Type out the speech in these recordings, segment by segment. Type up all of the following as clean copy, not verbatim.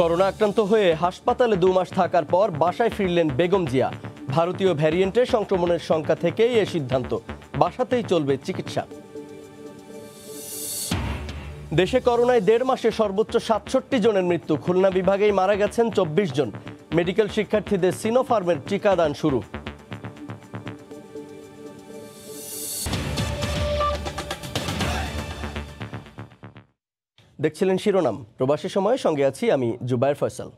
Corona আক্রান্ত হয়ে হাসপাতালে 2 মাস থাকার পর বাসায় ফিরলেন বেগম জিয়া। ভারতীয় ভ্যারিয়েন্টের সংক্রমণের সংখ্যা থেকেই এই সিদ্ধান্ত, বাসাতেই চলবে চিকিৎসা। দেশে করোনায় 1.5 মাসে সর্বোচ্চ 67 জনের মৃত্যু। খুলনা বিভাগেই মারা গেছেন 24 জন। মেডিকেল শিক্ষার্থীদের সিনোফার্মের টিকাদান শুরু। দেখছিলেন শিরোনাম। প্রবাসী সময়ে সঙ্গে আছি আমি জুবায়ের ফয়সাল।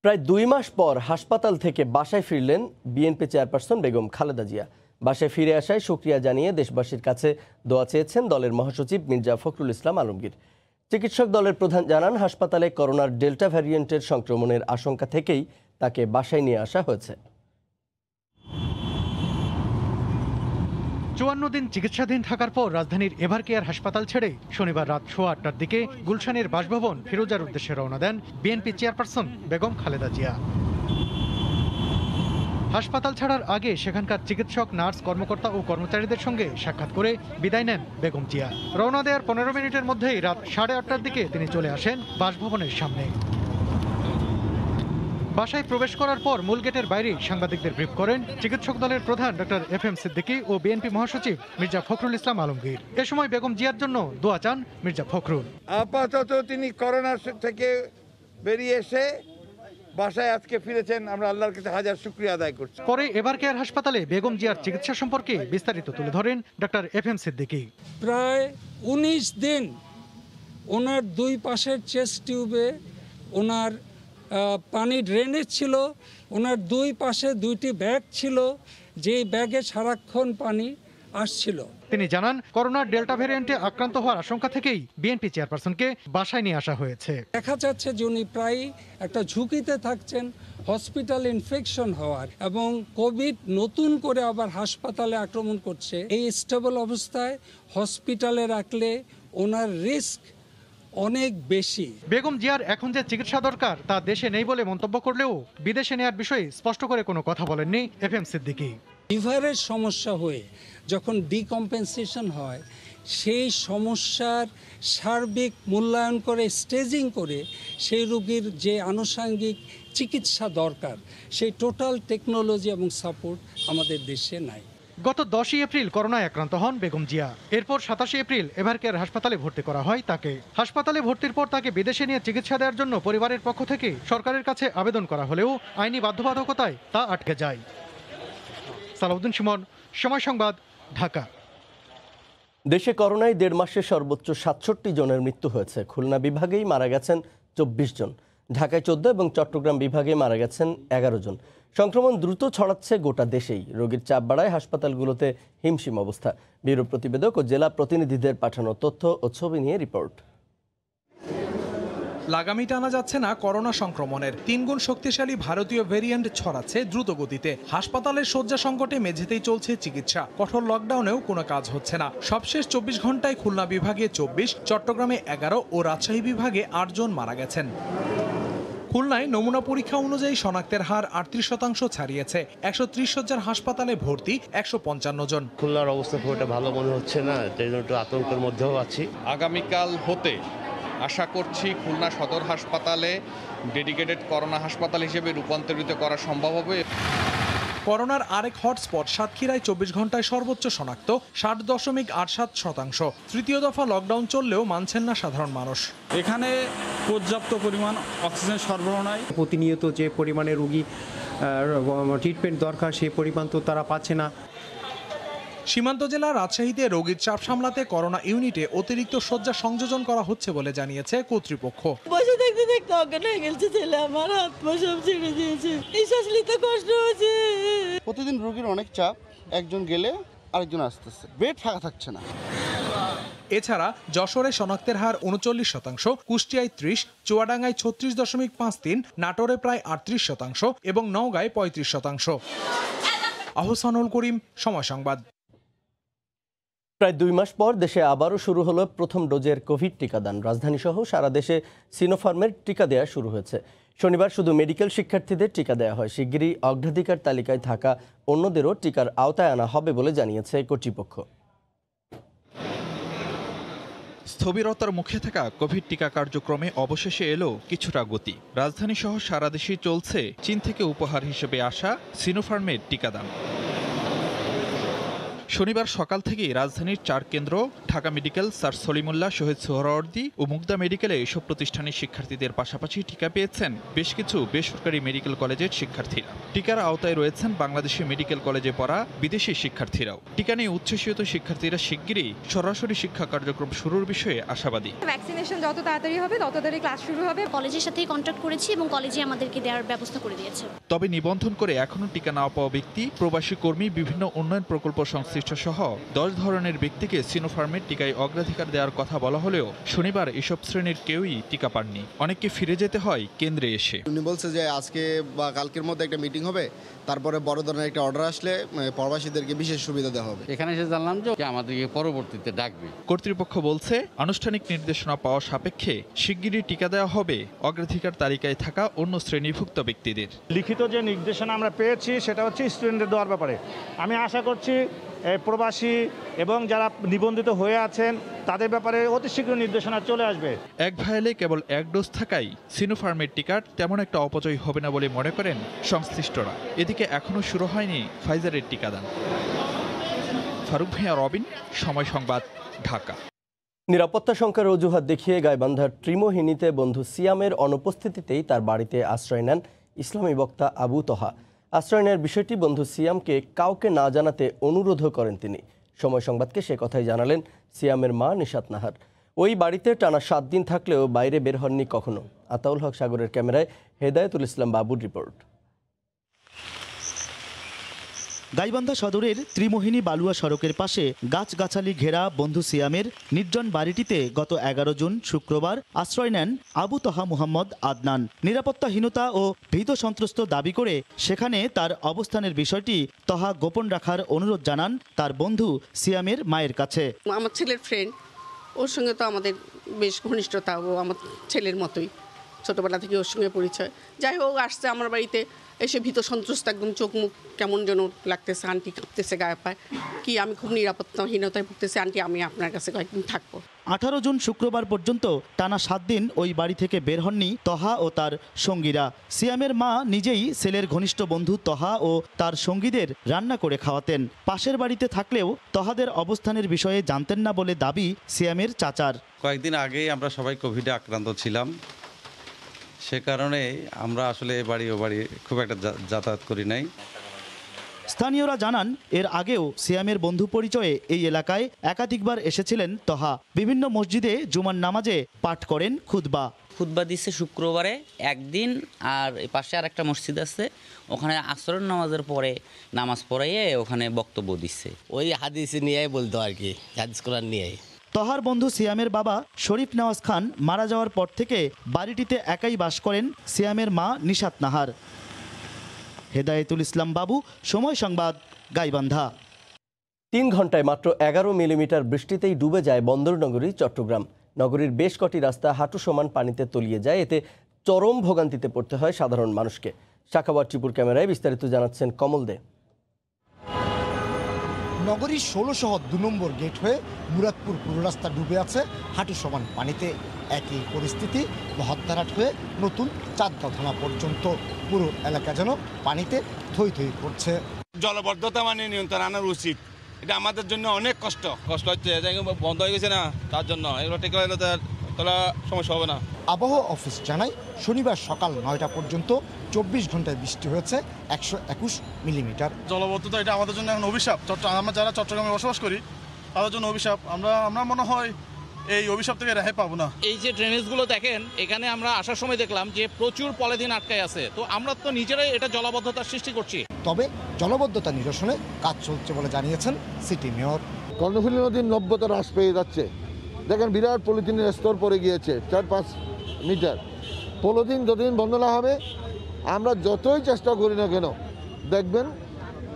প্রায় 2 মাস পর হাসপাতাল থেকে বাসায় ফিরলেন বিএনপি চেয়ারপারসন বেগম খালেদা জিয়া। বাসায় ফিরে আসায় শুকরিয়া জানিয়ে দেশবাসীর কাছে দোয়া চেয়েছেন দলের মহাসচিব মির্জা ফখরুল ইসলাম আলমগীর। চিকিৎসক দলের প্রধান জানান, হাসপাতালে করোনার ডেল্টা ভ্যারিয়েন্টের সংক্রমণের আশঙ্কা থেকেই তাকে বাসায় নিয়ে আসা হয়েছে। 54 দিন চিকিৎসাধীন থাকার পর রাজধানীর এভারকেয়ার হাসপাতাল ছেড়ে শনিবার রাত 8:15টার দিকে গুলশানের বাসভবন ফিরোজার উদ্দেশ্যে রওনা দেন বিএনপি চেয়ারপারসন বেগম খালেদা জিয়া। হাসপাতাল ছাড়ার আগে সেখানকার চিকিৎসক, নার্স, কর্মকর্তা ও কর্মচারীদের সঙ্গে সাক্ষাৎ করে বিদায় নেন বেগম জিয়া। রওনা দেওয়ার 15 মিনিটের মধ্যেই রাত 8:30টার দিকে তিনি চলে আসেন বাসভবনের সামনে। বাসায় প্রবেশ করার পর মূল গেটের বাইরে সাংবাদিকদের ব্রিফ করেন চিকিৎসক দলের প্রধান ডক্টর FM সিদ্দিকী ও বিএনপি মহাসচিব মির্জা ফখরুল ইসলাম আলমগীর। এ সময় বেগম জিয়ার জন্য দোয়া চান মির্জা ফখরুল। আপাতত তিনি করোনা থেকে বেরিয়ে এসে বাসায় আজকে ফিরেছেন, আমরা আল্লাহর কাছে হাজার শুকরিয়া আদায় করছি। পরে এভারকেয়ার হাসপাতালে বেগম জিয়ার চিকিৎসা সম্পর্কে বিস্তারিত তুলে ধরেন ডক্টর FM সিদ্দিকী। প্রায় 19 দিন ওনার 2 পাশের চেস্ট টিউবে ওনার পানি ড্রেনেজ ছিল, ওনার 2 পাশে 2টি ব্যাগ ছিল, যেই ব্যাগে সারাক্ষণ পানি আসছিল। তিনি জানান, করোনার ডেল্টা ভ্যারিয়েন্টে আক্রান্ত হওয়ার আশঙ্কা থেকেই বিএনপি চেয়ারপারসনকে বাসায় নিয়ে আসা হয়েছে। দেখা যাচ্ছে যে উনি প্রায় একটা ঝুঁকিতে থাকছেন হসপিটাল ইনফেকশন হওয়ার, এবং কোভিড নতুন করে আবার হাসপাতালে আক্রমণ করছে। এই স্টেবল অবস্থায় হসপিটালে রাখলে ওনার রিস্ক অনেক বেশি। বেগম জিয়ার এখন যে চিকিৎসা দরকার তা দেশে নেই বলে মন্তব্য করলেও বিদেশে নেয়ার বিষয়ে স্পষ্ট করে কোনো কথা বলেননি FM সিদ্দিকী। লিভারের সমস্যা হয়ে যখন ডিকম্পেনসেশন হয়, সেই সমস্যার সার্বিক মূল্যায়ন করে স্টেজিং করে সেই রোগীর যে আনুষঙ্গিক চিকিৎসা দরকার, সেই টোটাল টেকনোলজি এবং সাপোর্ট আমাদের দেশে নাই। গত 10 এপ্রিল করোনায় আক্রান্ত হন বেগম জিয়া। এরপর 27 এপ্রিল এভারকেয়ার হাসপাতালে ভর্তি করা হয় তাকে। হাসপাতালে ভর্তির পর তাকে বিদেশে নিয়ে চিকিৎসা দেওয়ার জন্য পরিবারের পক্ষ থেকে সরকারের কাছে আবেদন করা হলেও আইনি বাধ্যবাধকতায় তা আটকে যায়। সালাউদ্দিন সুমন, সময় সংবাদ, ঢাকা। দেশে করোনায় 1.5 মাসে সর্বোচ্চ 67 জনের মৃত্যু হয়েছে। খুলনা বিভাগেই মারা গেছেন 24 জন, ঢাকায় 14 এবং চট্টগ্রাম বিভাগে মারা গেছেন 11 জন। সংক্রমণ দ্রুত ছড়াচ্ছে গোটা দেশেই। রোগীর চাপ বাড়ায় হাসপাতালগুলোতে হিমশিম অবস্থা। ব্যুরো প্রতিবেদক ও জেলা প্রতিনিধিদের পাঠানো তথ্য ও ছবি নিয়ে রিপোর্ট। লাগামই টানা যাচ্ছে না করোনা সংক্রমণের। 3 গুণ শক্তিশালী ভারতীয় ভেরিয়েন্ট ছড়াচ্ছে দ্রুত গতিতে। হাসপাতালের শয্যা সংকটে মেঝেতেই চলছে চিকিৎসা। কঠোর লকডাউনেও কোনো কাজ হচ্ছে না। সবশেষ 24 ঘন্টায় খুলনা বিভাগে 24, চট্টগ্রামে 11 ও রাজশাহী বিভাগে 8 জন মারা গেছেন। খুলনায় নমুনা পরীক্ষা অনুযায়ী শনাক্তের হার 38% ছাড়িয়েছে। 130 শয্যার হাসপাতালে ভর্তি 155 জন। খুলনার অবস্থা খুব একটা ভালো মনে হচ্ছে না, তাই জন্য একটু আতঙ্কের মধ্যেও আছি। আগামীকাল হতে আশা করছি খুলনা সদর হাসপাতালে ডেডিকেটেড করোনা হাসপাতাল হিসেবে রূপান্তরিত করা সম্ভব হবে। করোনার আরেক হটস্পট সাতক্ষীরায় 24 ঘন্টায় সর্বোচ্চ শনাক্ত 60.87%। তৃতীয় দফা লকডাউন চললেও মানছেন না সাধারণ মানুষ। এখানে পর্যাপ্ত পরিমাণ অক্সিজেন সরবরাহ নাই। প্রতিনিয়ত যে পরিমাণে রোগী ট্রিটমেন্ট দরকার সেই পরিমাণ তো তারা পাচ্ছে না। সীমান্ত জেলা রাজশাহীতে রোগীর চাপ সামলাতে করোনা ইউনিটে অতিরিক্ত শয্যা সংযোজন করা হচ্ছে বলে জানিয়েছে কর্তৃপক্ষ। বসে দেখতে দেখতে অজ্ঞান হয়ে গেছে ছেলে আমার, হাত পা সব ছেড়ে দিয়েছে, নিঃশ্বাস নিতে কষ্ট হচ্ছে। প্রতিদিন রোগীর অনেক চাপ, একজন গেলে আরেকজন আসতেছে, বেড ফাঁকা থাকছে না। এছাড়া যশোরে শনাক্তের হার 39%, কুষ্টিয়ায় 30, চুয়াডাঙ্গায় 36.53, নাটোরে প্রায় 38% এবং নওগাঁয় 35%। আহসানুল করিম, সময় সংবাদ। প্রায় 2 মাস পর দেশে আবারও শুরু হলো প্রথম ডোজের কোভিড টিকাদান। রাজধানীসহ সারা দেশে সিনোফার্মের টিকা দেওয়া শুরু হয়েছে। শনিবার শুধু মেডিকেল শিক্ষার্থীদের টিকা দেওয়া হয়। শিগগিরই অগ্রাধিকার তালিকায় থাকা অন্যদেরও টিকার আওতায় আনা হবে বলে জানিয়েছে কর্তৃপক্ষ। স্থবিরতার মুখে থাকা কোভিড টিকা কার্যক্রমে অবশেষে এলো কিছুটা গতি। রাজধানী সহ সারা দেশেই চলছে চীন থেকে উপহার হিসেবে আসা সিনোফার্মের টিকাদান। শনিবার সকাল থেকেই রাজধানীর 4 কেন্দ্র ঢাকা মেডিকেল, স্যার সলিমুল্লাহ, শহীদ সোহরাওয়ার্দী ও মুগদা মেডিকেলে এসব প্রতিষ্ঠানের শিক্ষার্থীদের পাশাপাশি টিকা পেয়েছেন বেশ কিছু বেসরকারি মেডিকেল কলেজের শিক্ষার্থীরা। টিকার আওতায় রয়েছেন বাংলাদেশি মেডিকেল কলেজে পড়া বিদেশি শিক্ষার্থীরাও। টিকা নিয়ে উচ্ছ্বসিত শিক্ষার্থীরা শিগগিরই সরাসরি শিক্ষা কার্যক্রম শুরুর বিষয়ে আশাবাদী। ভ্যাকসিনেশন যত তাড়াতাড়ি হবে তত তাড়াতাড়ি ক্লাস শুরু হবে। কলেজের সাথেই কন্ট্যাক্ট করেছি এবং কলেজে আমাদেরকে দেওয়ার ব্যবস্থা করে দিয়েছে। তবে নিবন্ধন করে এখনও টিকা না পাওয়া ব্যক্তি, প্রবাসী কর্মী, বিভিন্ন উন্নয়ন প্রকল্প সংশ্লিষ্ট সহ 10 ধরনের ব্যক্তিকে সিনোফার্মের টিকায় অগ্রাধিকার দেওয়ার কথা বলা হলেও শনিবার এসব শ্রেণীর কেউই টিকা পাননি। অনেককে ফিরে যেতে হয় কেন্দ্রে এসে। উনি বলছে যে আজকে বা কালকের মধ্যে একটা মিটিং হবে, তারপরে বড় ধরনের একটা অর্ডার আসলে প্রবাসীদেরকে বিশেষ সুবিধা দেওয়া হবে। এখানে এসে জানলাম যে আমাদেরকে পরবর্তীতে ডাকবে। কর্তৃপক্ষ বলছে আনুষ্ঠানিক নির্দেশনা পাওয়া সাপেক্ষে শিগগিরই টিকা দেওয়া হবে অগ্রাধিকার তালিকায় থাকা অন্য শ্রেণীভুক্ত ব্যক্তিদের। লিখিত যে নির্দেশনা আমরা পেয়েছি সেটা হচ্ছে স্টুডেন্টদের দেওয়ার ব্যাপারে। আমি আশা করছি প্রবাসী এবং যারা নিবন্ধিত হয়ে আছেন তাদের ব্যাপারে অতি শীঘ্র নির্দেশনা চলে আসবে। এক ভায়ালে কেবল 1 ডোজ থাকায় সিনোফার্মের টিকার তেমন একটা অপচয় হবে না বলে মনে করেন সংশ্লিষ্টরা। এদিকে এখনও শুরু হয়নি ফাইজারের টিকাদান। ফারুক ভাইয়া, রবিন, সময় সংবাদ, ঢাকা। নিরাপত্তা সংখ্যার অজুহাত দেখিয়ে গাইবান্ধার ত্রিমোহিনীতে বন্ধু সিয়ামের অনুপস্থিতিতেই তার বাড়িতে আশ্রয় নেন ইসলামী বক্তা আবু তহা। আশ্রয় নেওয়ার বিষয়টি বন্ধু সিয়ামকে কাউকে না জানাতে অনুরোধও করেন তিনি। সময় সংবাদকে সে কথাই জানালেন সিয়ামের মা নিশাত নাহার। ওই বাড়িতে টানা 7 দিন থাকলেও বাইরে বের হননি কখনো। আতাউল হক সাগরের ক্যামেরায় হেদায়েতুল ইসলাম বাবুর রিপোর্ট। গাইবান্ধা সদরের ত্রিমোহিনী বালুয়া সড়কের পাশে গাছগাছালি ঘেরা বন্ধু সিয়ামের নির্জন বাড়িটিতে গত 11 জুন শুক্রবার আশ্রয় নেন আবু তহা মুহাম্মদ আদনান। নিরাপত্তাহীনতা ও ভীত সন্ত্রস্ত দাবি করে সেখানে তার অবস্থানের বিষয়টি তহা গোপন রাখার অনুরোধ জানান তার বন্ধু সিয়ামের মায়ের কাছে। আমার ছেলের ফ্রেন্ড, ওর সঙ্গে তো আমাদের বেশ ঘনিষ্ঠতা, ও আমার ছেলের মতোই, ছোটবেলা থেকে ওর সঙ্গে পরিচয়। যাই হোক, আসছে আমার বাড়িতে, এসে ভীত সন্ত্রস্ত, একদম চোখ মুখ কেমন যেন লাগতেছে, আন্টি কাঁপতেছে, গায়ে পায় কি আমি খুব নিরাপত্তাহীনতায় ভুগতেছি, আন্টি আমি আপনার কাছে কয়েকদিন থাকবো। 18 জুন শুক্রবার পর্যন্ত টানা 7 দিন ওই বাড়ি থেকে বের হননি তহা ও তার সঙ্গীরা। সিয়ামের মা নিজেই ছেলের ঘনিষ্ঠ বন্ধু তহা ও তার সঙ্গীদের রান্না করে খাওয়াতেন। পাশের বাড়িতে থাকলেও তহাদের অবস্থানের বিষয়ে জানতেন না বলে দাবি সিয়ামের চাচার। কয়েকদিন আগেই আমরা সবাই কোভিডে আক্রান্ত ছিলাম, সে কারণে আমরা আসলে ও বাড়ি খুব একটা যাতায়াত করি নাই। স্থানীয়রা জানান এর আগেও সিয়ামের বন্ধু পরিচয়ে এই এলাকায় একাধিকবার এসেছিলেন তহা। বিভিন্ন মসজিদে জুমার নামাজে পাঠ করেন খুতবা দিচ্ছে শুক্রবারে একদিন, আর পাশে আর একটা মসজিদ আছে, ওখানে আসরের নামাজের পরে নামাজ পড়াইয়ে ওখানে বক্তব্য দিচ্ছে। ওই হাদিস নিয়ে বলতো আর কি, হাদিস কোরআন নিয়ে। তহার বন্ধু সিয়ামের বাবা শরীফ নওয়াজ খান মারা যাওয়ার পর থেকে বাড়িটিতে একাই বাস করেন সিয়ামের মা নিশাত নাহার। হেদায়েতুল ইসলাম বাবু, সময় সংবাদ, গাইবান্ধা। 3 ঘন্টায় মাত্র 11 মিলিমিটার বৃষ্টিতেই ডুবে যায় বন্দরনগরী চট্টগ্রাম। নগরীর বেশ কটি রাস্তা হাঁটু সমান পানিতে তলিয়ে যায়। এতে চরম ভোগান্তিতে পড়তে হয় সাধারণ মানুষকে। সাখাওয়াত টিপুর ক্যামেরায় বিস্তারিত জানাচ্ছেন কমল দে। নগরীর 16 শহর 2 নম্বর গেট হয়ে মুরাদপুর পুরো রাস্তা ডুবে আছে হাঁটু সমান পানিতে। একই পরিস্থিতি বহদ্দারহাট হয়ে নতুন চাঁদগাঁও থানা পর্যন্ত। পুরো এলাকা যেন পানিতে থই থই করছে। জলবদ্ধতা মানে নিয়ন্ত্রণ আনার উচিত, এটা আমাদের জন্য অনেক কষ্ট হচ্ছে, বন্ধ হয়ে গেছে না, তার জন্য এগুলো ঠিক হলে তাহলে সমস্যা হবে না। আবহাওয়া অফিস জানায় শনিবার সকাল 9টা পর্যন্ত 24 ঘন্টায় বৃষ্টি হয়েছে 121 মিলিমিটার। জলবদ্ধতা এটা আমাদের জন্য এখন অভিশাপ। আমরা যারা চট্টগ্রামে বসবাস করি তাদের জন্য অভিশাপ। আমরা মনে হয় এই অভিশাপ থেকে রেহাই পাবো না। এই যে ড্রেনেজগুলো দেখেন, এখানে আমরা আসার সময় দেখলাম যে প্রচুর পলিথিন আটকায় আছে, তো আমরা তো নিজেরাই এটা জলবদ্ধতার সৃষ্টি করছি। তবে জলবদ্ধতা নিরসনে কাজ চলছে বলে জানিয়েছেন সিটি মেয়র। কর্ণফুলী নদীর নব্যতা হ্রাস পেয়ে যাচ্ছে। দেখেন বিরাট পলিথিনের স্তর পড়ে গিয়েছে 4-5 মিটার। পলিথিন যতদিন বন্ধ না হবে, আমরা যতই চেষ্টা করি না কেন, দেখবেন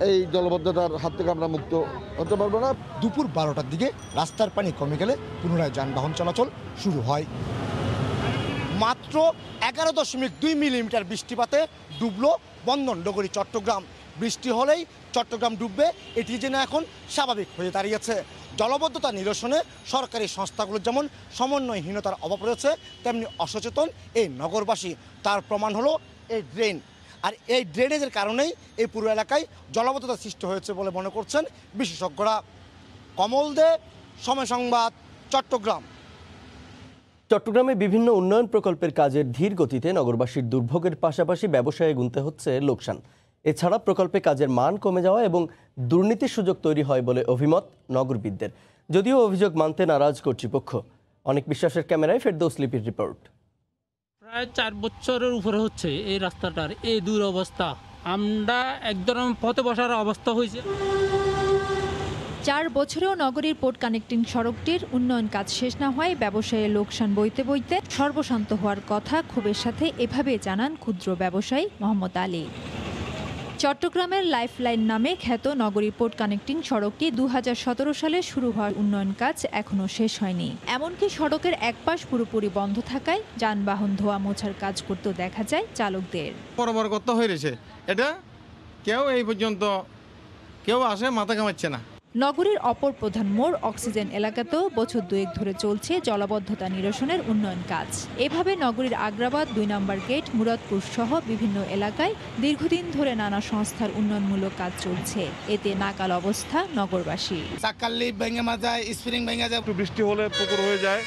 এই জলবদ্ধতার হাত থেকে আমরা মুক্ত হতে পারবো না। দুপুর 12টার দিকে রাস্তার পানি কমে গেলে পুনরায় যানবাহন চলাচল শুরু হয়। মাত্র 11.2 মিলিমিটার বৃষ্টিপাতে ডুবলো বন্দরনগরী চট্টগ্রাম। বৃষ্টি হলেই চট্টগ্রাম ডুববে, এটি যেন এখন স্বাভাবিক হয়ে দাঁড়িয়েছে। জলাবদ্ধতা নিরসনে সরকারি সংস্থাগুলোর যেমন সমন্বয়হীনতার অভাব রয়েছে, তেমনি অসচেতন এই নগরবাসী। তার প্রমাণ হলো এই ড্রেন। আর এই ড্রেনেজের কারণেই এই পুরো এলাকায় জলাবদ্ধতা সৃষ্টি হয়েছে বলে মনে করছেন বিশেষজ্ঞরা। কমল দে, সময় সংবাদ, চট্টগ্রাম। চট্টগ্রামে বিভিন্ন উন্নয়ন প্রকল্পের কাজের ধীর গতিতে নগরবাসীর দুর্ভোগের পাশাপাশি ব্যবসায়ে গুনতে হচ্ছে লোকসান। এছাড়া প্রকল্পে কাজের মান কমে যাওয়া এবং দুর্নীতির সুযোগ তৈরি হয় বলে অভিমত নগরবিদদের। যদিও অভিযোগ মানতে নারাজ কর্তৃপক্ষ। অনেক বিশ্বাসের ক্যামেরায় ফেরদৌস লিপির রিপোর্ট। প্রায় 4 বছরের উপরে হচ্ছে এই রাস্তাটার এই দুরবস্থা। আমরা একদম পথে বসার অবস্থা হয়েছে। 4 বছরেও নগরীর পোর্ট কানেক্টিং সড়কটির উন্নয়ন কাজ শেষ না হয় ব্যবসায়ী লোকসান বইতে বইতে সর্বশান্ত হওয়ার কথা ক্ষোভের সাথে এভাবে জানান ক্ষুদ্র ব্যবসায়ী মোহাম্মদ আলী। চট্টগ্রামের লাইফলাইন নামে খ্যাত নগরী পোর্ট কানেক্টিং সড়কটি 2017 সালে শুরু হওয়া উন্নয়ন কাজ এখনও শেষ হয়নি। এমনকি সড়কের এক পাশ পুরোপুরি বন্ধ থাকায় যানবাহন ধোয়া মোছার কাজ করতেও দেখা যায় চালকদের। বরাবর করতে হয়ে রয়েছে, এটা কেউ এই পর্যন্ত কেউ আসে মাথা কামাচ্ছে না। নগরীর অপর প্রধান মোড় অক্সিজেন এলাকাতেও বছর 2 ধরে চলছে জলাবদ্ধতা নিরসনের উন্নয়ন কাজ। এভাবে নগরীর আগ্রাবাদ 2 নম্বর গেট, মুরাদপুর সহ বিভিন্ন এলাকায় দীর্ঘদিন ধরে নানা সংস্থার উন্নয়নমূলক কাজ চলছে। এতে নাকাল অবস্থা নগরবাসী। চাকাল্লি ভেঙে মাজায়, স্প্রিং ভেঙে যায়, একটু বৃষ্টি হলে পুকুর হয়ে যায়,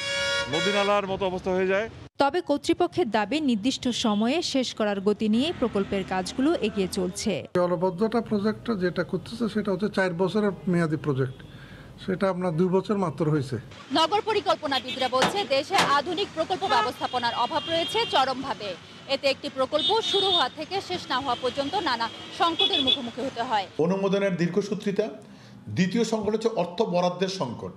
নদী নালার মতো অবস্থা হয়ে যায়। তবে কর্তৃপক্ষের দাবি নির্দিষ্ট সময়ে শেষ করার গতি নিয়ে প্রকল্পের কাজগুলো এগিয়ে চলছে। জলাবদ্ধতা প্রজেক্টটা যেটা করতেছে সেটা হচ্ছে 4 বছরের মেয়াদী প্রজেক্ট, সেটা আপনার 2 বছর মাত্র হয়েছে। নগর পরিকল্পনাবিদরা বলছে দেশে আধুনিক প্রকল্প ব্যবস্থাপনার অভাব রয়েছে চরমভাবে। এতে একটি প্রকল্প শুরু হওয়া থেকে শেষ না হওয়া পর্যন্ত নানা সংকটের মুখোমুখি হতে হয়। অনুমোদনের দীর্ঘসূত্রিতা, দ্বিতীয় সংকট হচ্ছে অর্থ বরাদ্দের সংকট।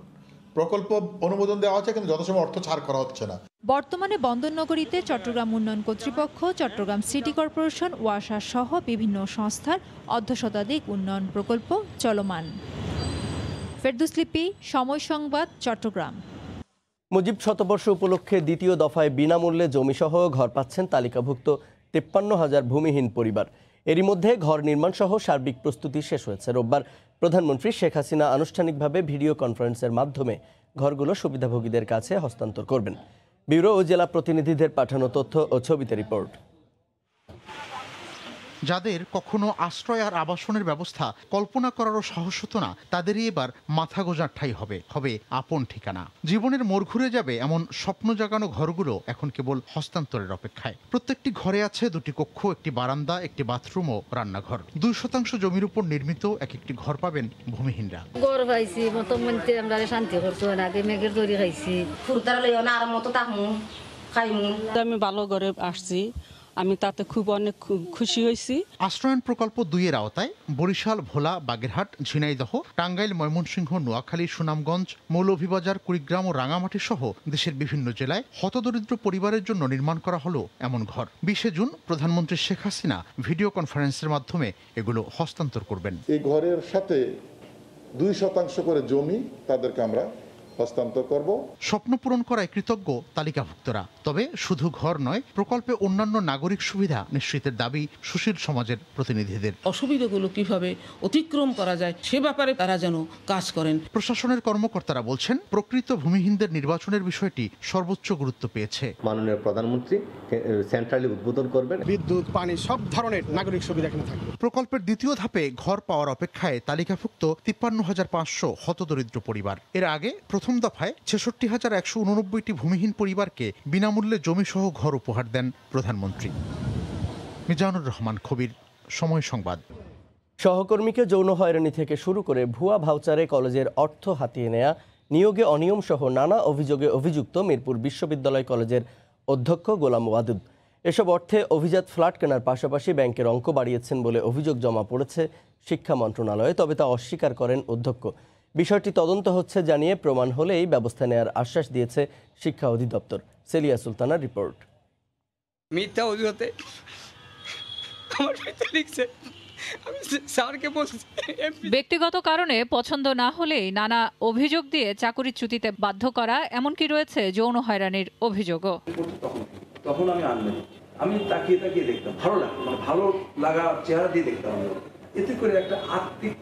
প্রকল্প অনুমোদন দেওয়া হচ্ছে কিন্তু যথাসময় অর্থ ছাড় করা হচ্ছে না। বর্তমানে বন্দরনগরীতে চট্টগ্রাম উন্নয়ন কর্তৃপক্ষ, চট্টগ্রাম সিটি কর্পোরেশন, ওয়াসা সহ বিভিন্ন সংস্থার অর্ধশতাধিক উন্নয়ন প্রকল্প চলমান। ফেরদৌস লিপি, সময় সংবাদ, চট্টগ্রাম। মুজিব শতবর্ষ উপলক্ষে দ্বিতীয় দফায় বিনামূল্যে জমিসহ ঘর পাচ্ছেন তালিকাভুক্ত 53,000 ভূমিহীন পরিবার। এরই মধ্যে ঘর নির্মাণ সহ সার্বিক প্রস্তুতি শেষ হয়েছে। রোববার প্রধানমন্ত্রী শেখ হাসিনা আনুষ্ঠানিকভাবে ভিডিও কনফারেন্সের মাধ্যমে ঘরগুলো সুবিধাভোগীদের কাছে হস্তান্তর করবেন। ব্যুরো ও জেলা প্রতিনিধিদের পাঠানো তথ্য ও ছবিতে রিপোর্ট। যাদের কখনো আশ্রয় আর আবাসনের ব্যবস্থা কল্পনা করারও সাহস হতো না, তাদেরই এবার মাথা গোঁজার ঠাঁই হবে আপন ঠিকানা। জীবনের মোড় ঘুরে যাবে এমন স্বপ্ন জাগানো ঘরগুলো এখন কেবল হস্তান্তরের অপেক্ষায়। প্রত্যেকটি ঘরে আছে 2টি কক্ষ, একটি বারান্দা, একটি বাথরুম ও রান্নাঘর। 2% জমির উপর নির্মিত এক একটি ঘর পাবেন ভূমিহীনরা। ঘর পাইছি মতো মনতে আমরা শান্তি করছো না, আগে মেঘের দড়ি খাইছি, ফুরতার লইও না আর মতো তাহমু খাইমু। আমি ভালো ঘরে আসছি, আমি তাতে অনেক খুশি হয়েছি। আশ্রয়ন প্রকল্প 2-এর আওতায় বরিশাল, ভোলা, বাগেরহাট, ঝিনাইদহ, টাঙ্গাইল, ময়মনসিংহ, নোয়াখালী, সুনামগঞ্জ, মৌলভীবাজার, কুড়িগ্রাম ও রাঙামাটি সহ দেশের বিভিন্ন জেলায় হতদরিদ্র পরিবারের জন্য নির্মাণ করা হলো এমন ঘর। 20 জুন প্রধানমন্ত্রী শেখ হাসিনা ভিডিও কনফারেন্সের মাধ্যমে এগুলো হস্তান্তর করবেন। এই ঘরের সাথে 2% করে জমি তাদেরকে আমরা হস্তান্তর করব। স্বপ্ন পূরণ করায় কৃতজ্ঞ তালিকাভুক্তরা। তবে শুধু ঘর নয়, প্রকল্পে অন্যান্য নাগরিক সুবিধা নিশ্চিতের দাবি সুশীল সমাজের প্রতিনিধিদের। অসুবিধাগুলো কিভাবে অতিক্রম করা যায় সে ব্যাপারে তারা যেন কাজ করেন। প্রশাসনের কর্মকর্তারা বলছেন, প্রকৃত ভূমিহীনদের নির্বাচনের বিষয়টি সর্বোচ্চ গুরুত্ব পেয়েছে। মাননীয় প্রধানমন্ত্রী সেন্ট্রালি উদ্বোধন করবেন। বিদ্যুৎ, পানি, সব ধরনের নাগরিক সুবিধা এখানে থাকবে। প্রকল্পের দ্বিতীয় ধাপে ঘর পাওয়ার অপেক্ষায় তালিকাভুক্ত 53,500 হতদরিদ্র পরিবার। এর আগে প্রথম দফায় 66,189টি ভূমিহীন পরিবারকে বিনামূল্যে জমিসহ ঘর উপহার দেন প্রধানমন্ত্রী। মিজানুর রহমান খবির, সময় সংবাদ। সহকর্মীকে যৌন হয়রানি থেকে শুরু করে ভুয়া ভাউচারে কলেজের অর্থ হাতিয়ে নেয়া, নিয়োগে অনিয়ম সহ নানা অভিযোগে অভিযুক্ত মিরপুর বিশ্ববিদ্যালয় কলেজের অধ্যক্ষ গোলাম ওয়াদুদ। এসব অর্থে অভিজাত ফ্ল্যাট কেনার পাশাপাশি ব্যাংকের অঙ্ক বাড়িয়েছেন বলে অভিযোগ জমা পড়েছে শিক্ষা মন্ত্রণালয়ে। তবে তা অস্বীকার করেন অধ্যক্ষ। বিষয়টি তদন্ত হচ্ছে জানিয়ে প্রমাণ হলেই ব্যবস্থা নেওয়ার আশ্বাস দিয়েছে শিক্ষা অধিদপ্তর। সেলিয়া সুলতানার রিপোর্ট। মিথ্যা অভিযোগে আমার লিখছে, আমি স্যারকে বলছি ব্যক্তিগত কারণে পছন্দ না হলেই নানা অভিযোগ দিয়ে চাকরিচ্যুতিতে বাধ্য করা, এমনকি রয়েছে যৌন হয়রানির অভিযোগও। তখন আমি তাকিয়ে তাকিয়ে দেখতাম, ভালো লাগতো, মানে ভালো লাগা চেহারা দিয়ে দেখতাম। এতে করে একটা আত্মিক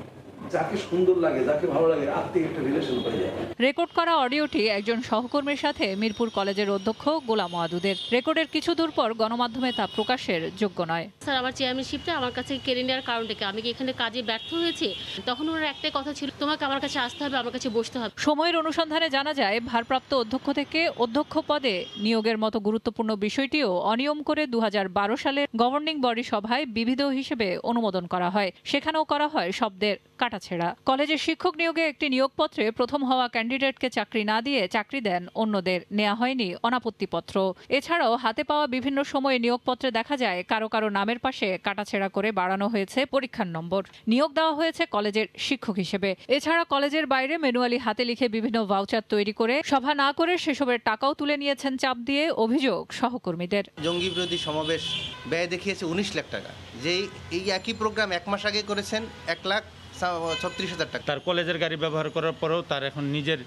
যাকে সুন্দর লাগে, যাকে ভালো লাগে, আত্মিক একটা রিলেশন হয়ে যায়। রেকর্ড করা অডিওটি একজন সহকর্মীর সাথে মিরপুর কলেজের অধ্যক্ষ গোলাম ওয়াদুদের। রেকর্ডের কিছু দূর পর গণমাধ্যমে তা প্রকাশের যোগ্য নয়। স্যার, আমার চেয়ারম্যানশিপটা আমার কাছে কেড়ে নেওয়ার কারণটা কি? আমি কি এখানে কাজে ব্যর্থ হয়েছি? তখন ওনার একটাই কথা ছিল, তোমাকে আমার কাছে আসতে হবে, আমার কাছে বসতে হবে। সময়ের অনুসন্ধানে জানা যায়, ভারপ্রাপ্ত অধ্যক্ষ থেকে অধ্যক্ষ পদে নিয়োগের মতো গুরুত্বপূর্ণ বিষয়টিও অনিয়ম করে 2012 সালের গভর্নিং বডি সভায় বিবিধ হিসেবে অনুমোদন করা হয়। সেখানেও করা হয় শব্দের কাটাছেড়া। কলেজের শিক্ষক নিয়োগে একটি নিয়োগপত্রে প্রথম হওয়া ক্যান্ডিডেটকে চাকরি না দিয়ে চাকরি দেন অন্যদের, নেওয়া হয়নি অনাপত্তিপত্র। এছাড়াও হাতে পাওয়া বিভিন্ন সময়ে নিয়োগপত্রে দেখা যায় কারো কারো নামের পাশে কাটাছেড়া করে বাড়ানো হয়েছে পরীক্ষার নম্বর। নিয়োগ দেওয়া হয়েছে কলেজের শিক্ষক হিসেবে। এছাড়া কলেজের বাইরে ম্যানুয়ালি হাতে লিখে বিভিন্ন ভাউচার তৈরি করে সভা না করে সেসবের টাকাও তুলে নিয়েছেন চাপ দিয়ে, অভিযোগ সহকর্মীদের। জঙ্গি বিরোধী সমাবেশ ব্যয় দেখিয়েছে 19 লাখ টাকা, যেই এই একই প্রোগ্রাম 1 মাস আগে করেছেন 1,36,000 টাকা। তার কলেজের গাড়ি ব্যবহার করার পরেও তার এখন নিজের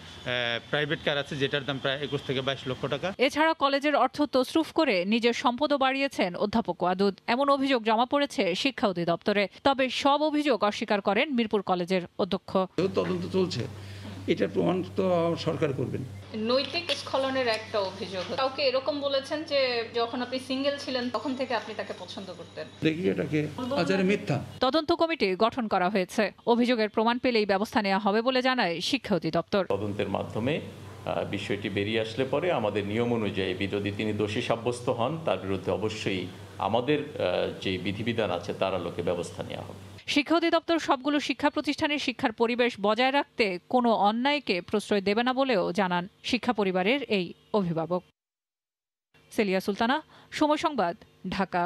প্রাইভেট কার আছে, যেটার দাম প্রায় 21 থেকে 22 লক্ষ টাকা। এছাড়া কলেজের অর্থ তছরুফ করে নিজের সম্পদও বাড়িয়েছেন অধ্যাপক ওয়াদুদ। এমন অভিযোগ জমা পড়েছে শিক্ষা অধিদপ্তরে। তবে সব অভিযোগ অস্বীকার করেন মিরপুর কলেজের অধ্যক্ষ। তদন্ত চলছে, এটার প্রমাণ তো সরকার করবেন। নৈতিক স্খলনের একটা অভিযোগ। কাউকে এরকম বলেছেন যে যখন আপনি সিঙ্গেল ছিলেন তখন থেকে আপনি তাকে পছন্দ করতেন? দেখি এটাকে আচারে মিথ্যা। তদন্ত কমিটি গঠন করা হয়েছে। অভিযোগের প্রমাণ পেলেই ব্যবস্থা নেওয়া হবে বলে জানায় শিক্ষা অধিদপ্তর। তদন্তের মাধ্যমে বিষয়টি বেরিয়ে আসলে পরে আমাদের নিয়ম অনুযায়ী যদি তিনি দোষী সাব্যস্ত হন, তার বিরুদ্ধে অবশ্যই আমাদের যে বিধিবিধান আছে তার আলোকে ব্যবস্থা নেওয়া হবে। শিক্ষা অধিদপ্তর সবগুলো শিক্ষা প্রতিষ্ঠানের শিক্ষার পরিবেশ বজায় রাখতে কোনো অন্যায়কে প্রশ্রয় দেবে না বলেও জানান শিক্ষা পরিবারের এই অভিভাবক। সেলিয়া সুলতানা, সময় সংবাদ, ঢাকা।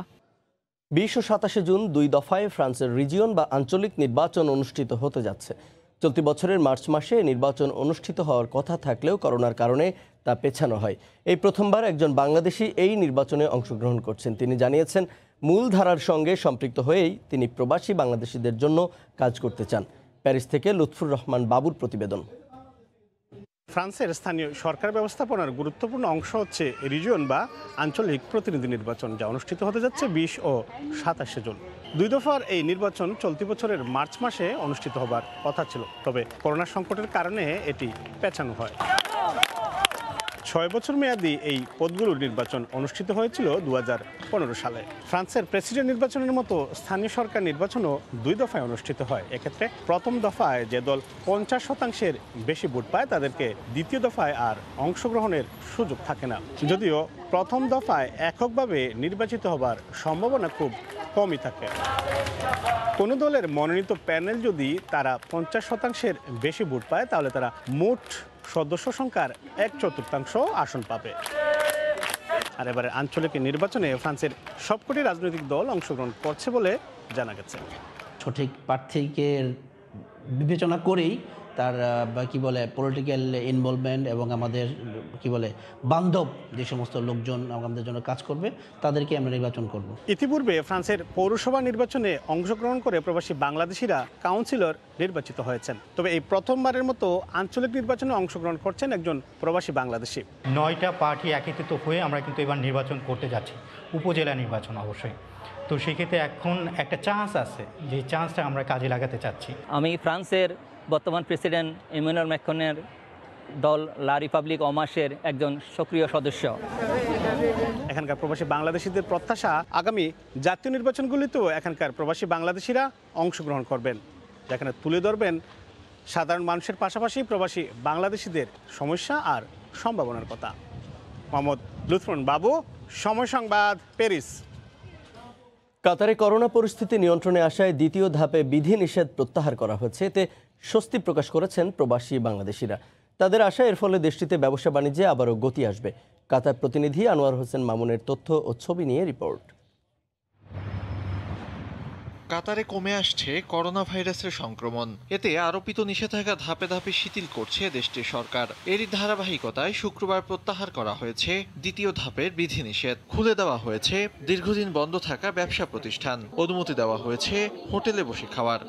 20 ও 27 জুন 2 দফায় ফ্রান্সের রিজিয়ন বা আঞ্চলিক নির্বাচন অনুষ্ঠিত হতে যাচ্ছে। চলতি বছরের মার্চ মাসে নির্বাচন অনুষ্ঠিত হওয়ার কথা থাকলেও করোনার কারণে তা পেছানো হয়। এই প্রথমবার একজন বাংলাদেশি এই নির্বাচনে অংশগ্রহণ করছেন। তিনি জানিয়েছেন, মূলধারার সঙ্গে সম্পৃক্ত হয়েই তিনি প্রবাসী বাংলাদেশিদের জন্য কাজ করতে চান। প্যারিস থেকে লুৎফুর রহমান বাবুর প্রতিবেদন। ফ্রান্সের স্থানীয় সরকার ব্যবস্থাপনার গুরুত্বপূর্ণ অংশ হচ্ছে রিজিয়ন বা আঞ্চলিক প্রতিনিধি নির্বাচন, যা অনুষ্ঠিত হতে যাচ্ছে 20 ও 27 জুন। 2 দফার এই নির্বাচন চলতি বছরের মার্চ মাসে অনুষ্ঠিত হবার কথা ছিল, তবে করোনা সংকটের কারণে এটি পেছানো হয়। 6 বছর মেয়াদী এই পদগুলোর নির্বাচন অনুষ্ঠিত হয়েছিল 2015 সালে। ফ্রান্সের প্রেসিডেন্ট নির্বাচনের মতো স্থানীয় সরকার নির্বাচনও 2 দফায় অনুষ্ঠিত হয়। এক্ষেত্রে প্রথম দফায় যে দল 50% বেশি ভোট পায় তাদেরকে দ্বিতীয় দফায় আর অংশগ্রহণের সুযোগ থাকে না। যদিও প্রথম দফায় এককভাবে নির্বাচিত হবার সম্ভাবনা খুব কমই থাকে। কোনো দলের মনোনীত প্যানেল যদি তারা 50% বেশি ভোট পায়, তাহলে তারা মোট সদস্য সংখ্যার 1/4 আসন পাবে। আর এবারে আঞ্চলিক নির্বাচনে ফ্রান্সের সবকটি রাজনৈতিক দল অংশগ্রহণ করছে বলে জানা গেছে। সঠিক প্রার্থীকে বিবেচনা করেই তার কি বলে পলিটিক্যাল ইনভলভমেন্ট এবং আমাদের কি বলে বান্ধব যে সমস্ত লোকজন আমাদের জন্য কাজ করবে তাদেরকে আমরা নির্বাচন করব। ইতিপূর্বে ফ্রান্সের পৌরসভা নির্বাচনে অংশগ্রহণ করে প্রবাসী বাংলাদেশিরা কাউন্সিলর নির্বাচিত হয়েছেন। তবে এই প্রথমবারের মতো আঞ্চলিক নির্বাচনে অংশগ্রহণ করছেন একজন প্রবাসী বাংলাদেশি। 9টা পার্টি একত্রিত হয়ে আমরা কিন্তু এবার নির্বাচন করতে যাচ্ছি, উপজেলা নির্বাচন অবশ্যই। তো সেক্ষেত্রে এখন একটা চান্স আছে, যে চান্সটা আমরা কাজে লাগাতে চাচ্ছি। আমি ফ্রান্সের বর্তমান প্রেসিডেন্ট ইমানুয়েল ম্যাক্রনের দল লা রিপাবলিক অমাসের একজন সক্রিয় সদস্য। এখানকার প্রবাসী বাংলাদেশিদের প্রত্যাশা, আগামী জাতীয় নির্বাচনগুলিতেও এখানকার প্রবাসী বাংলাদেশিরা অংশগ্রহণ করবেন, যেখানে তুলে ধরবেন সাধারণ মানুষের পাশাপাশি প্রবাসী বাংলাদেশিদের সমস্যা আর সম্ভাবনার কথা। মোহাম্মদ লুৎফুর বাবু, সময় সংবাদ, প্যারিস। কাতারে করোনা পরিস্থিতি নিয়ন্ত্রণে আসায় দ্বিতীয় ধাপে বিধিনিষেধ প্রত্যাহার করা হচ্ছে। এতে স্বস্তি প্রকাশ করেছেন প্রবাসী বাংলাদেশিরা। তাদের আশা, এর ফলে দেশটিতে ব্যবসা বাণিজ্যে আবারও গতি আসবে। কাতার প্রতিনিধি আনোয়ার হোসেন মামুনের তথ্য ও ছবি নিয়ে রিপোর্ট। কাতারে কমে আসছে করোনা ভাইরাসের সংক্রমণ। এতে আরোপিত নিষেধাজ্ঞা ধাপে ধাপে শিথিল করছে দেশটির সরকার। এরই ধারাবাহিকতায় শুক্রবার প্রত্যাহার করা হয়েছে দ্বিতীয় ধাপের বিধিনিষেধ। খুলে দেওয়া হয়েছে দীর্ঘদিন বন্ধ থাকা ব্যবসা প্রতিষ্ঠান, অনুমতি দেওয়া হয়েছে হোটেলে বসে খাওয়ার।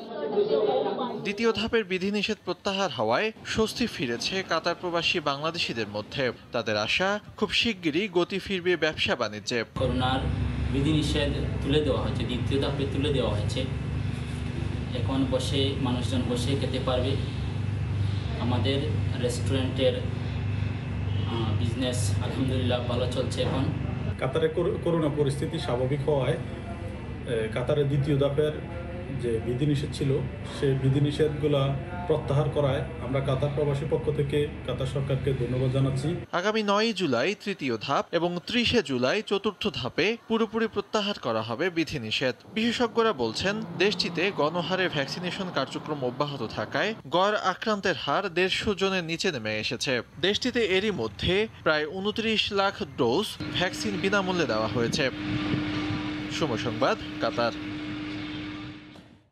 দ্বিতীয় ধাপের বিধিনিষেধ প্রত্যাহার হওয়ায় স্বস্তি ফিরেছে কাতার প্রবাসী বাংলাদেশিদের মধ্যে। তাদের আশা, খুব শিগগিরই গতি ফিরবে ব্যবসা বাণিজ্যে। করোনার বিধিনিষেধ তুলে দেওয়া হয়েছে, দ্বিতীয় ধাপে তুলে দেওয়া হয়েছে। এখন বসে মানুষজন বসে খেতে পারবে। আমাদের রেস্টুরেন্টের বিজনেস আলহামদুলিল্লাহ ভালো চলছে। এখন কাতারে করোনা পরিস্থিতি স্বাভাবিক হওয়ায় কাতারের দ্বিতীয় ধাপের যে বিধিনিষেধ ছিল সেই বিধিনিষেধগুলো প্রত্যাহার করায় আমরা কাতার প্রবাসী পক্ষ থেকে কাতার সরকারকে ধন্যবাদ জানাচ্ছি। আগামী 9 জুলাই তৃতীয় ধাপ এবং 30 জুলাই চতুর্থ ধাপে পুরোপুরি প্রত্যাহার করা হবে বিধিনিষেধ। বিশেষজ্ঞরা বলছেন দেশটিতে গণহারে ভ্যাকসিনেশন কার্যক্রম অব্যাহত থাকায় গড় আক্রান্তের হার 150 জনের নিচে নেমে এসেছে। দেশটিতে এরই মধ্যে প্রায় 29 লাখ ডোজ ভ্যাকসিন বিনামূল্যে দেওয়া হয়েছে। সময় সংবাদ, কাতার।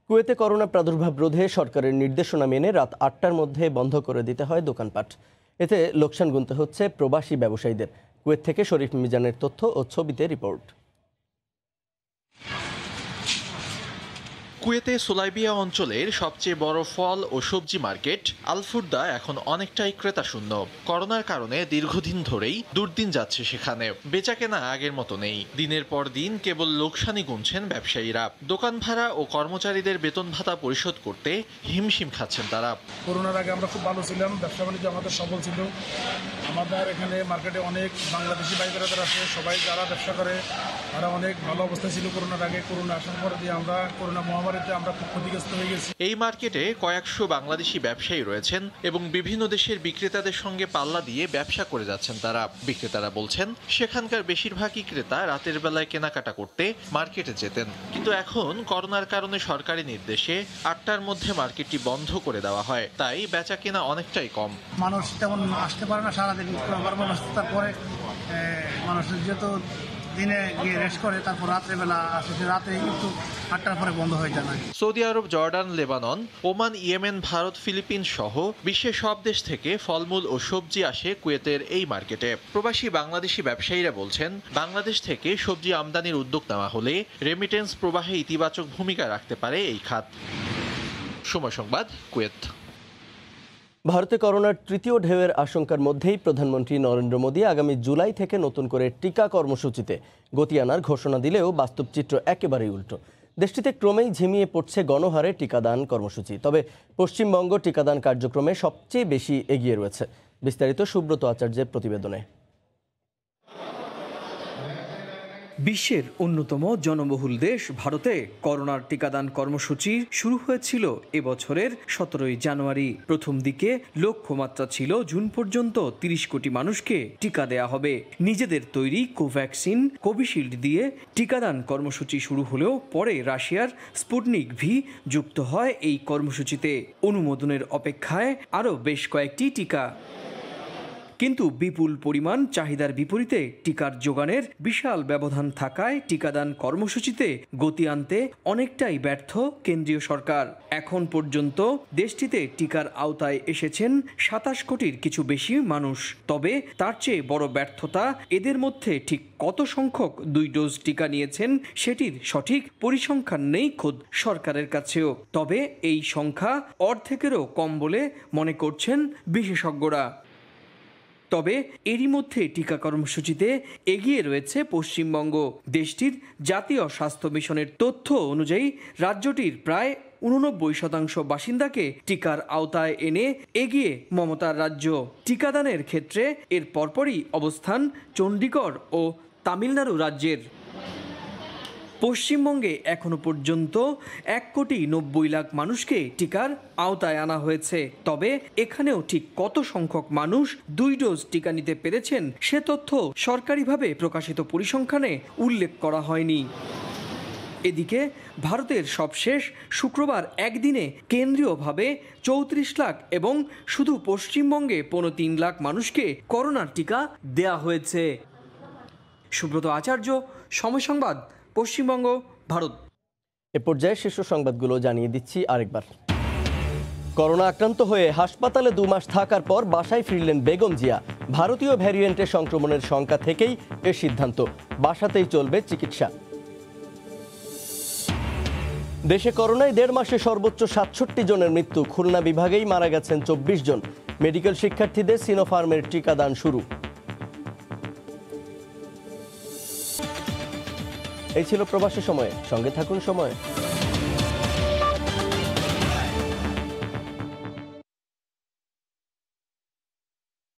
কুয়েতে করোনা প্রাদুর্ভাব রোধে সরকারের নির্দেশনা মেনে রাত 8টার মধ্যে বন্ধ করে দিতে হয় দোকানপাট। এতে লোকসান গুনতে হচ্ছে প্রবাসী ব্যবসায়ীদের। কুয়েত থেকে শরীফ মিজানের তথ্য ও ছবিতে রিপোর্ট। কুয়েতে সোলাইবিয়া অঞ্চলের সবচেয়ে বড় ফল ও সবজি মার্কেট আলফুরদা এখন অনেকটাই ক্রেতা শূন্য। করোনার কারণে দীর্ঘদিন ধরেই দুর্দিন যাচ্ছে সেখানে। বেচাকেনা আগের মতো নেই। দিনের পর দিন কেবল লোকসানই গুনছেন ব্যবসায়ীরা। দোকান ভাড়া ও কর্মচারীদের বেতন ভাতা পরিশোধ করতে হিমশিম খাচ্ছেন তারা। করোনার আগে আমরা খুব ভালো ছিলাম, ব্যবসা বাণিজ্য আমাদের সফল ছিল। আমাদের এখানে মার্কেটে অনেক বাংলাদেশি ভাই বেড়াদার আছে, সবাই যারা ব্যবসা করে তারা অনেক ভালো অবস্থায় ছিল করোনার আগে। করোনা আসার পরে দিয়ে আমরা করোনা মহামারীতে আমরা খুব ক্ষতিগ্রস্ত হয়ে গেছি। এই মার্কেটে কয়েকশো বাংলাদেশি ব্যবসায়ী রয়েছেন এবং বিভিন্ন দেশের বিক্রেতাদের সঙ্গে পাল্লা দিয়ে ব্যবসা করে যাচ্ছেন তারা। বিক্রেতারা বলছেন সেখানকার বেশিরভাগই ক্রেতা রাতের বেলায় কেনাকাটা করতে মার্কেটে যেতেন, কিন্তু এখন করোনার কারণে সরকারি নির্দেশে 8টার মধ্যে মার্কেটটি বন্ধ করে দেওয়া হয়। তাই বেচা কেনা অনেকটাই কম। মানুষ তেমন আসতে পারে না সারাদিন, তারপরে মানুষের যেহেতু দিনে গিয়ে রেস্ট করে তারপর রাত্রেবেলা আসে, রাতে কিন্তু 8টার পরে বন্ধ হয়ে যায়। Saudi Arab, Jordan, Lebanon, Oman, Yemen, Bharat, Philippine সহ বিশ্বের সব দেশ থেকে ফলমূল ও সবজি আসে কুয়েতের এই মার্কেটে। প্রবাসী বাংলাদেশি ব্যবসায়ীরা বলছেন বাংলাদেশ থেকে সবজি আমদানির উদ্যোগ নেওয়া হলে রেমিটেন্স প্রবাহে ইতিবাচক ভূমিকা রাখতে পারে এই খাত। সময় সংবাদ, কুয়েত। ভারতে করোনার তৃতীয় ঢেউয়ের আশঙ্কার মধ্যেই প্রধানমন্ত্রী নরেন্দ্র মোদী আগামী জুলাই থেকে নতুন করে টিকা কর্মসূচিতে গতি আনার ঘোষণা দিলেও বাস্তব চিত্র একেবারেই উল্টো। দেশটিতে ক্রমেই ঝিমিয়ে পড়ছে গণহারে টিকাদান কর্মসূচি। তবে পশ্চিমবঙ্গ টিকাদান কার্যক্রমে সবচেয়ে বেশি এগিয়ে রয়েছে। বিস্তারিত সুব্রত আচার্যের প্রতিবেদনে। বিশ্বের অন্যতম জনবহুল দেশ ভারতে করোনার টিকাদান কর্মসূচি শুরু হয়েছিল এবছরের 17 জানুয়ারি। প্রথম দিকে লক্ষ্যমাত্রা ছিল জুন পর্যন্ত 30 কোটি মানুষকে টিকা দেয়া হবে। নিজেদের তৈরি কোভ্যাক্সিন, কোভিশিল্ড দিয়ে টিকাদান কর্মসূচি শুরু হলেও পরে রাশিয়ার স্পুটনিক ভি যুক্ত হয় এই কর্মসূচিতে। অনুমোদনের অপেক্ষায় আরও বেশ কয়েকটি টিকা, কিন্তু বিপুল পরিমাণ চাহিদার বিপরীতে টিকার যোগানের বিশাল ব্যবধান থাকায় টিকাদান কর্মসূচিতে গতি আনতে অনেকটাই ব্যর্থ কেন্দ্রীয় সরকার। এখন পর্যন্ত দেশটিতে টিকার আওতায় এসেছেন 27 কোটির কিছু বেশি মানুষ। তবে তার চেয়ে বড় ব্যর্থতা এদের মধ্যে ঠিক কত সংখ্যক 2 ডোজ টিকা নিয়েছেন সেটির সঠিক পরিসংখ্যান নেই খোদ সরকারের কাছেও। তবে এই সংখ্যা অর্ধেকেরও কম বলে মনে করছেন বিশেষজ্ঞরা। তবে এরই মধ্যে টিকা কর্মসূচিতে এগিয়ে রয়েছে পশ্চিমবঙ্গ। দেশটির জাতীয় স্বাস্থ্য মিশনের তথ্য অনুযায়ী রাজ্যটির প্রায় 89% বাসিন্দাকে টিকার আওতায় এনে এগিয়ে মমতার রাজ্য। টিকাদানের ক্ষেত্রে এর পরপরই অবস্থান চণ্ডীগড় ও তামিলনাড়ু রাজ্যের। পশ্চিমবঙ্গে এখনো পর্যন্ত 1,90,00,000 মানুষকে টিকার আওতায় আনা হয়েছে। তবে এখানেও ঠিক কত সংখ্যক মানুষ 2 ডোজ টিকা নিতে পেরেছেন সে তথ্য সরকারিভাবে প্রকাশিত পরিসংখ্যানে উল্লেখ করা হয়নি। এদিকে ভারতের সবশেষ শুক্রবার একদিনে কেন্দ্রীয়ভাবে 34 লাখ এবং শুধু পশ্চিমবঙ্গে 3 লাখ মানুষকে করোনার টিকা দেয়া হয়েছে। সুব্রত আচার্য, সময় সংবাদ, পশ্চিমবঙ্গ, ভারত। এ পর্যায়ে শীর্ষ সংবাদগুলো জানিয়ে দিচ্ছি আরেকবার। করোনা আক্রান্ত হয়ে হাসপাতালে 2 মাস থাকার পর বাসায় ফিরলেন বেগম জিয়া। ভারতীয় ভ্যারিয়েন্টের সংক্রমণের শঙ্কা থেকেই এর সিদ্ধান্ত, বাসাতেই চলবে চিকিৎসা। দেশে করোনায় 1.5 মাসে সর্বোচ্চ 67 জনের মৃত্যু। খুলনা বিভাগেই মারা গেছেন 24 জন। মেডিকেল শিক্ষার্থীদের সিনোফার্মের টিকাদান শুরু। এই ছিল প্রবাসী সময়ে। সঙ্গে থাকুন সময়।